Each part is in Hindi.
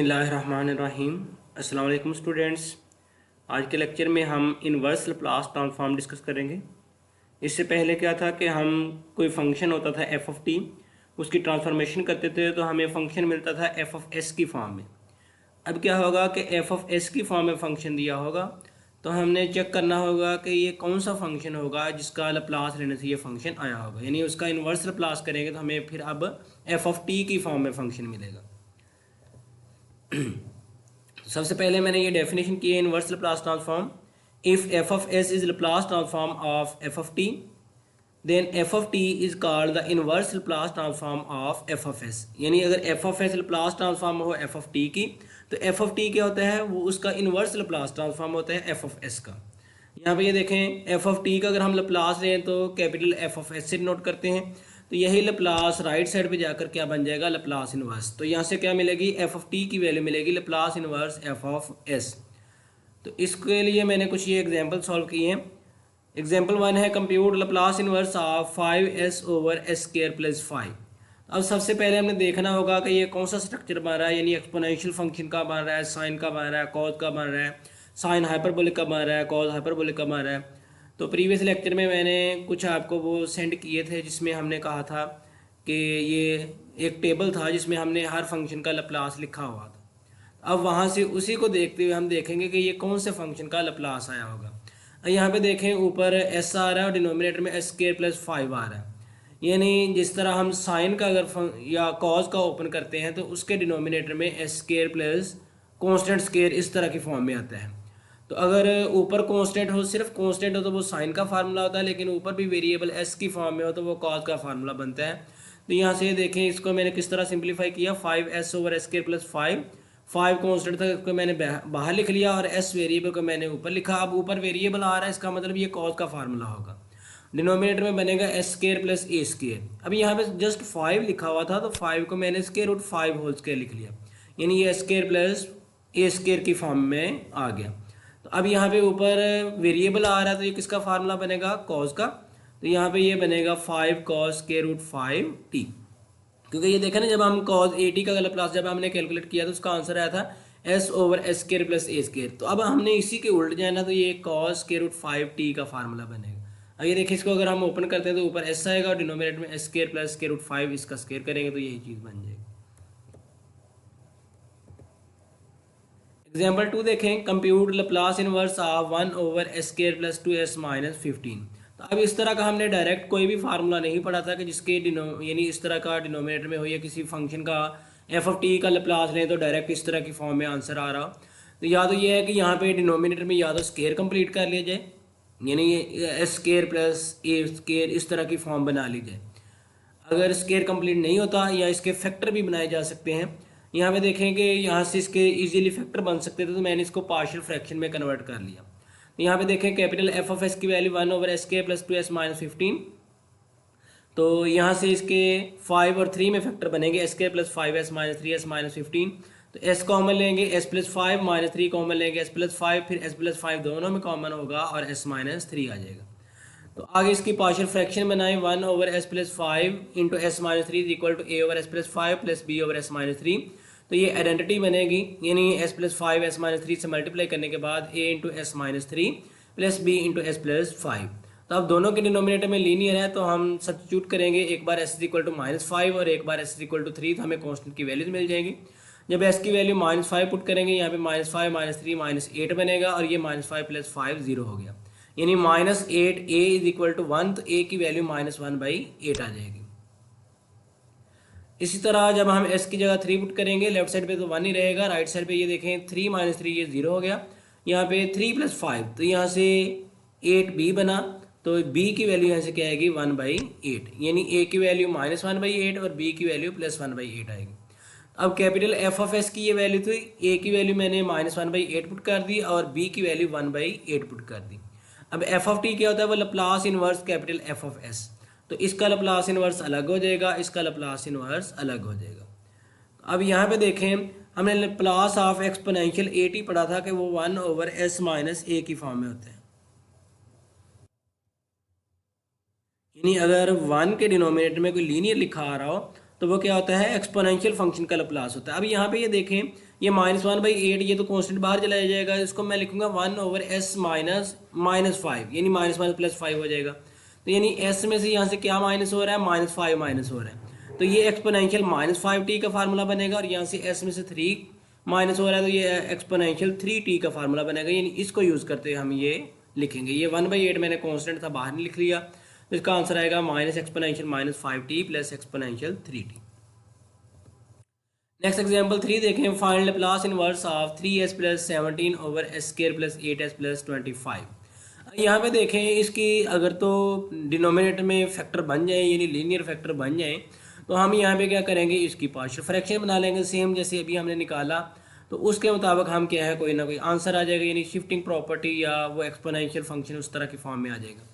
बिस्मिल्लाहिर्रहमानिर्रहीम। अस्सलाम वालेकुम स्टूडेंट्स। आज के लेक्चर में हम इन्वर्स लैप्लास ट्रांसफॉर्म डिस्कस करेंगे। इससे पहले क्या था कि हम कोई फंक्शन होता था एफ ऑफ टी, उसकी ट्रांसफॉर्मेशन करते थे तो हमें फंक्शन मिलता था एफ ऑफ एस की फॉर्म में। अब क्या होगा कि एफ ऑफ एस की फॉर्म में फंक्शन दिया होगा तो हमने चेक करना होगा कि ये कौन सा फंक्शन होगा जिसका लैप्लास लेने से ये फंक्शन आया होगा, यानी उसका इन्वर्स लैप्लास करेंगे तो हमें फिर अब एफ ऑफ टी की फॉर्म में फंक्शन मिलेगा। सबसे पहले मैंने ये डेफिनेशन की है inverse Laplace transform. If F of S is Laplace transform of F of T, then F of T is called the inverse Laplace transform of F of S. यानी अगर F of S Laplace transform हो एफ ऑफ टी की, तो एफ ऑफ टी क्या होता है, वो उसका इनवर्स लैप्लास ट्रांसफॉर्म होता है एफ ऑफ एस का। यहाँ पे ये देखें, एफ ऑफ टी का अगर हम लैप्लास लें तो कैपिटल एफ ऑफ एस से नोट करते हैं, तो यही लैप्लास राइट साइड पे जाकर क्या बन जाएगा, लैप्लास इनवर्स। तो यहाँ से क्या मिलेगी, एफ ऑफ टी की वैल्यू मिलेगी Laplace inverse F of S. तो इसके लिए मैंने कुछ ये एग्जांपल सॉल्व किए हैं। एग्जांपल 1 है compute Laplace inverse of 5s over s square plus 5। अब सबसे पहले हमने देखना होगा कि ये कौन सा स्ट्रक्चर बन रहा है, यानी एक्सपोनेंशियल फंक्शन का बन रहा है, साइन का बन रहा है, कॉज का बन रहा है, साइन हाइपरबोलिक का बन रहा है, कॉज हाइपरबोलिक का बन रहा है। तो प्रीवियस लेक्चर में मैंने कुछ आपको वो सेंड किए थे जिसमें हमने कहा था कि ये एक टेबल था जिसमें हमने हर फंक्शन का लैप्लास लिखा हुआ था। अब वहाँ से उसी को देखते हुए हम देखेंगे कि ये कौन से फंक्शन का लैप्लास आया होगा। यहाँ पे देखें, ऊपर एस आ रहा है और डिनोमिनेटर में एस स्क्वायर प्लस 5 आ रहा है। यानी जिस तरह हम साइन का अगर या कॉज का ओपन करते हैं तो उसके डिनोमिनेटर में S square plus constant square इस तरह की फॉर्म में आता है। तो अगर ऊपर कांस्टेंट हो, सिर्फ कांस्टेंट हो, तो वो साइन का फार्मूला होता है, लेकिन ऊपर भी वेरिएबल एस की फॉर्म में हो तो वो कॉस का फार्मूला बनता है। तो यहाँ से देखें, इसको मैंने किस तरह सिंप्लीफाई किया, 5s over s square plus 5 constant था, इसको मैंने बाहर लिख लिया और एस वेरिएबल को मैंने ऊपर लिखा। अब ऊपर वेरिएबल आ रहा है, इसका मतलब ये कॉस का फार्मूला होगा। डिनोमिनेटर में बनेगा S square plus a square. अब यहाँ पे जस्ट 5 लिखा हुआ था तो 5 को मैंने स्क्वायर रूट 5 होल स्क्वायर लिख लिया, यानी ये स्क्वायर प्लस ए स्क्वायर की फॉर्म में आ गया। तो अब यहाँ पे ऊपर वेरिएबल आ रहा है तो ये किसका फार्मूला बनेगा, कॉस का। तो यहाँ पे ये बनेगा 5 कॉस स्क्वायर रूट 5 टी, क्योंकि ये देखा ना, जब हम कॉस ए टी का लैप्लास जब हमने कैलकुलेट किया तो उसका आंसर आया था s over s square plus a square. तो अब हमने इसी के उल्ट जाना, तो ये कॉस स्क्वायर रूट 5 टी का फार्मूला बनेगा। अब ये देखिए, इसको अगर हम ओपन करते हैं तो ऊपर एस आएगा और डिनोमिनेटर में S square plus square root 5 इसका स्क्वायर करेंगे तो यही चीज़ बन जाएगी। एग्जाम्पल 2 देखें, compute Laplace inverse of 1 over s square plus 2s minus 15। तो अब इस तरह का हमने डायरेक्ट कोई भी फार्मूला नहीं पढ़ा था कि जिसके यानी इस तरह का डिनोमिनेटर में हो या किसी फंक्शन का एफ ऑफ टी का लैप्लास लें तो डायरेक्ट इस तरह की फॉर्म में आंसर आ रहा। तो या तो ये है कि यहाँ पे डिनोमिनेटर में या तो स्क्वायर कंप्लीट कर लिया जाए, यानी S square plus a square इस तरह की फॉर्म बना ली जाए। अगर स्क्वायर कंप्लीट नहीं होता या इसके फैक्टर भी बनाए जा सकते हैं। यहाँ पे देखें कि यहाँ से इसके इजीली फैक्टर बन सकते थे तो मैंने इसको पार्शियल फ्रैक्शन में कन्वर्ट कर लिया। तो यहाँ पे देखें, कैपिटल एफ ऑफ एस की वैल्यू 1 ओवर एस के प्लस 2s माइनस 15। तो यहाँ से इसके 5 और 3 में फैक्टर बनेंगे, एस के plus 5s minus 3s minus 15। तो एस कॉमन लेंगे, एस प्लस 5 माइनस 3 कॉमन लेंगे, एस प्लस 5, फिर एस प्लस 5 दोनों में कॉमन होगा और एस माइनस 3 आ जाएगा। तो आगे इसकी पार्शियल फ्रैक्शन बनाएं, 1 over S plus 5 into S minus 3 is equal to A over S plus 5 plus B over S minus 3। तो ये आइडेंटिटी बनेगी, यानी एस प्लस 5 एस माइनस 3 से मल्टीप्लाई करने के बाद a into S minus 3 plus b into s plus 5। तो अब दोनों के डिनोमिनेटर में लीनियर है तो हम सब्स्टिट्यूट करेंगे, एक बार s is equal to minus 5 और एक बार एस इज इक्वल टू 3, तो हमें कॉन्स्टेंट की वैल्यूज मिल जाएगी। जब एस की वैल्यू माइनस 5 पुट करेंगे, यहाँ पे माइनस 5 माइनस 3 माइनस 8 बनेगा और ये माइनस 5 प्लस 5 0 हो गया, यानी minus 8 A is equal to 1। तो ए की वैल्यू माइनस 1/8 आ जाएगी। इसी तरह जब हम एस की जगह 3 पुट करेंगे, लेफ्ट साइड पे तो 1 ही रहेगा, राइट साइड पे ये देखें 3 माइनस 3 ये 0 हो गया। यहाँ पे 3 प्लस 5 तो यहाँ से 8b बना, तो b की वैल्यू यहाँ से क्या आएगी 1/8, यानी a की वैल्यू माइनस 1/8 और b की वैल्यू प्लस 1/8 आएगी। अब कैपिटल एफ ऑफ एस की ये वैल्यू थी, a की वैल्यू मैंने माइनस 1/8 पुट कर दी और b की वैल्यू 1/8 पुट कर दी। अब एफ ऑफ टी क्या होता है, वो Laplace inverse capital F of S. तो इसका लैप्लास इनवर्स अलग हो जाएगा, इसका लैप्लास इनवर्स अलग हो जाएगा। अब यहाँ पे देखें, हमने Laplace of exponential A T पढ़ा था कि वो 1 ओवर एस माइनस ए की फॉर्म में होते हैं। यानी अगर 1 के डिनोमिनेटर में कोई लीनियर लिखा आ रहा हो तो वो क्या होता है, एक्सपोनेंशियल फंक्शन का लैप्लास होता है। अब यहाँ पे ये देखें, ये -1/8, ये तो कांस्टेंट बाहर चला जाएगा, इसको मैं लिखूंगा 1/s माइनस -5, यानी माइनस माइनस +5 हो जाएगा। तो यानी s में से यहाँ से क्या माइनस हो रहा है, -5 माइनस हो रहा है, तो ये एक्सपोनेंशियल -5t का फार्मूला बनेगा, और यहाँ से s में से 3 माइनस हो रहा है तो ये एक्सपोनेंशियल 3t का फार्मूला बनेगा। यानी इसको यूज़ करते हुए हम ये लिखेंगे। ये 1/8 मैंने कांस्टेंट था बाहर नहीं लिख लिया, तो इसका आंसर आएगा minus exponential -5t plus exponential 3t। Next example 3 देखें, find Laplace inverse of 3s + 17/s² + 8s + 25। यहाँ पे देखें, इसकी अगर तो डिनोमिनेटर में फैक्टर बन जाए, यानी लीनियर फैक्टर बन जाए, तो हम यहाँ पे क्या करेंगे, इसकी पार्शियल फ्रैक्शन बना लेंगे, सेम जैसे अभी हमने निकाला, तो उसके मुताबिक हम क्या है, कोई ना कोई आंसर आ जाएगा, यानी शिफ्टिंग प्रॉपर्टी या वो एक्सपोनेंशियल फंक्शन उस तरह की फॉर्म में आ जाएगा।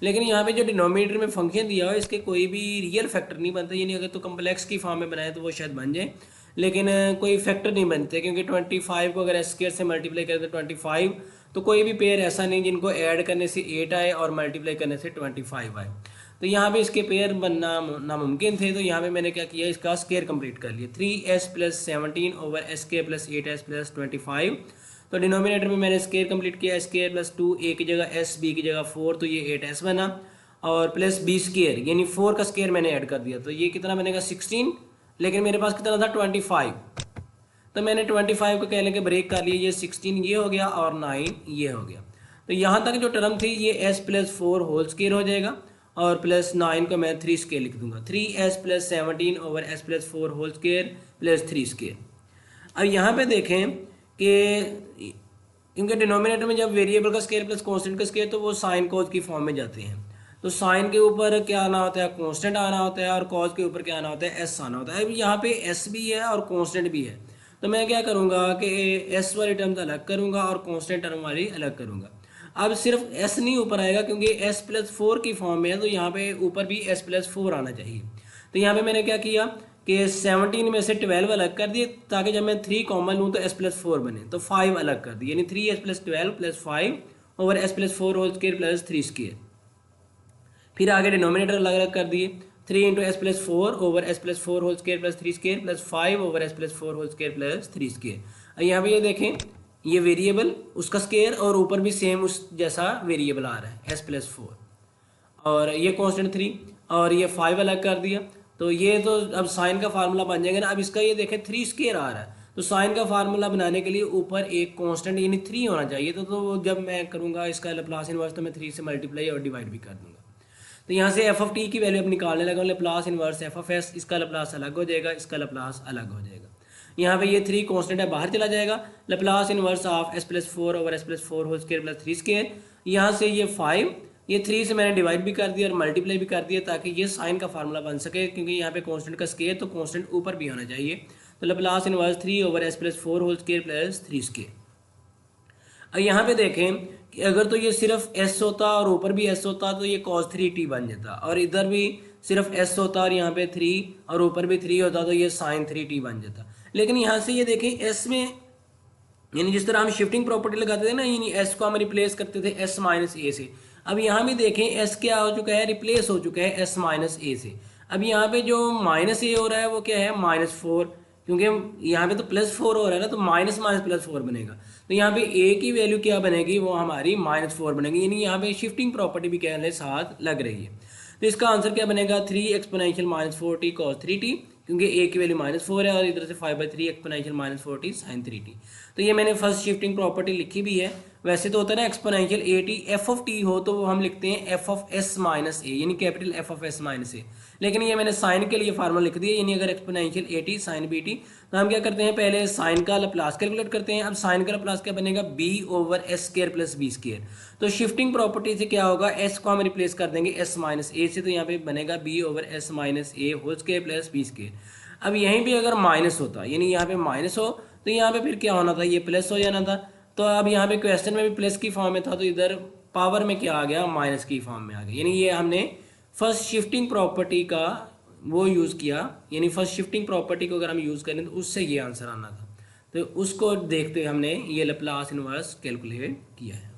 लेकिन यहाँ पे जो डिनोमिनेटर में फंक्शन दिया हो, इसके कोई भी रियल फैक्टर नहीं बनता, यानी अगर तो कम्प्लेक्स की फॉर्म में बनाए तो वो शायद बन जाए, लेकिन कोई फैक्टर नहीं बनते, क्योंकि 25 को अगर s² से मल्टीप्लाई करें तो 25, तो कोई भी पेयर ऐसा नहीं जिनको ऐड करने से 8 आए और मल्टीप्लाई करने से 25 आए। तो यहाँ पे इसके पेयर बनना नामुमकिन थे, तो यहाँ पे मैंने क्या किया, इसका स्केयर कंप्लीट कर लिया, 3s + 17/s² + 8s + 25। तो डिनोमिनेटर में मैंने स्केयर कंप्लीट किया, s² + 2, a की जगह s, b की जगह 4, तो ये 8s बना, और प्लस b² यानी 4 का स्केयर मैंने ऐड कर दिया, तो ये कितना बनेगा 16, लेकिन मेरे पास कितना था 25, तो मैंने 25 को क्या लेके ब्रेक कर लिया, ये 16 ये हो गया और 9 ये हो गया। तो यहाँ तक जो टर्म थी ये s + 4 होल स्केयर हो जाएगा, और प्लस 9 को मैं 3 स्केयर लिख दूंगा, 3s + 17/s + 4 whole square + 3 square. अब यहाँ पे देखें कि क्योंकि डिनोमिनेटर में जब वेरिएबल का स्केयर प्लस कांस्टेंट का स्केयर, तो वो साइन कॉज की फॉर्म में जाते हैं, तो साइन के ऊपर क्या आना होता है, कांस्टेंट आना होता है, और कॉज के ऊपर क्या आना होता है, एस आना होता है। अब यहाँ पे एस भी है और कांस्टेंट भी है, तो मैं क्या करूँगा कि एस वाली टर्म अलग करूँगा और कांस्टेंट टर्म वाली अलग करूँगा। अब सिर्फ एस नहीं ऊपर आएगा, क्योंकि s + 4 की फॉर्म में है, तो यहाँ पे ऊपर भी s + 4 आना चाहिए। तो यहाँ पे मैंने क्या किया कि 17 में से 12 अलग कर दिए, ताकि जब मैं 3 कॉमन लूँ तो s + 4 बने, तो 5 अलग कर दिए, यानी 3s + 12 + 5/s + 4 whole square + 3 square. फिर आगे डिनोमिनेटर अलग अलग कर दिए, 3 × s + 4/s + 4 whole square + 3 square + 5/s + 4 whole square + 3 square. यहाँ पे ये देखें, ये वेरिएबल उसका स्केयर और ऊपर भी सेम उस जैसा वेरिएबल आ रहा है s + 4, और ये कांस्टेंट 3 और ये 5 अलग कर दिया, तो ये तो अब साइन का फार्मूला बन जाएगा ना। अब इसका ये देखें 3 स्केयर आ रहा है, तो साइन का फार्मूला बनाने के लिए ऊपर एक कांस्टेंट यानी 3 होना चाहिए, तो जब मैं करूँगा इसका लैप्लास इनवर्स, तो मैं 3 से मल्टीप्लाई और डिवाइड भी कर दूँगा। तो यहाँ से f(t) की वैल्यू अब निकालने लगा, लैप्लास इनवर्स f(s), इसका लैप्लास अलग हो जाएगा, इसका लैप्लास अलग हो जाएगा। यहाँ पे ये 3 कांस्टेंट है, बाहर चला जाएगा, Laplace inverse of s + 4/s + 4 whole square + 3 square. यहाँ से ये 5, ये 3 से मैंने डिवाइड भी कर दिया और मल्टीप्लाई भी कर दिया, ताकि ये साइन का फार्मूला बन सके, क्योंकि यहाँ पे कांस्टेंट का स्केयर तो कांस्टेंट ऊपर भी होना चाहिए। तो Laplace inverse 3/s + 4 whole square + 3 square. अब यहाँ पे देखें कि अगर तो ये सिर्फ s होता और ऊपर भी s होता, तो ये cos 3t बन जाता, और इधर भी सिर्फ s होता और यहाँ पे 3 और ऊपर भी 3 होता, तो ये sin 3t बन जाता। लेकिन यहाँ से ये देखें s में, यानी जिस तरह हम शिफ्टिंग प्रॉपर्टी लगाते थे ना, यानी s को हम रिप्लेस करते थे s - a से, अब यहाँ भी देखें s क्या हो चुका है, रिप्लेस हो चुका है s - a से। अब यहाँ पे जो -a हो रहा है वो क्या है, -4, क्योंकि यहाँ पे तो +4 हो रहा है ना, तो माइनस माइनस +4 बनेगा, तो यहाँ पे a की वैल्यू क्या बनेगी, वो हमारी -4 बनेगी, यानी यहाँ पे शिफ्टिंग प्रॉपर्टी भी कहने साथ लग रही है। तो इसका आंसर क्या बनेगा, 3 एक्सपोनेंशियल -4t cos 3t, क्योंकि a की वैल्यू -4 है, और इधर से 5/3 एक्सपोनेंशियल -4t sin 3t। तो ये मैंने फर्स्ट शिफ्टिंग प्रॉपर्टी लिखी भी है। वैसे तो होता है ना एक्सपोनेंशियल at f(t) हो तो वो हम लिखते हैं f(s - a), यानी कैपिटल f(s - a), लेकिन ये मैंने साइन के लिए फार्मूला लिख दिया, यानी अगर एक्सपोनेंशियल at sin bt, तो हम क्या करते हैं, पहले साइन का लैप्लास कैलकुलेट करते हैं। अब साइन का लैप्लास क्या बनेगा, b/s² + b²। तो शिफ्टिंग प्रॉपर्टी से क्या होगा, s को हम रिप्लेस कर देंगे s - a से, तो यहाँ पे बनेगा b/s - a whole square + b²। अब यहीं पे अगर माइनस होता, यानी यहाँ पे माइनस हो, तो यहाँ पे फिर क्या होना था, ये प्लस हो जाना था। तो अब यहाँ पे क्वेश्चन में भी प्लस की फॉर्म में था, तो इधर पावर में क्या आ गया, माइनस की फॉर्म में आ गया, यानी ये हमने फर्स्ट शिफ्टिंग प्रॉपर्टी का वो यूज़ किया, यानी फर्स्ट शिफ्टिंग प्रॉपर्टी को अगर हम यूज़ करें तो उससे ये आंसर आना था, तो उसको देखते हमने ये लैप्लास इनवर्स कैलकुलेट किया है।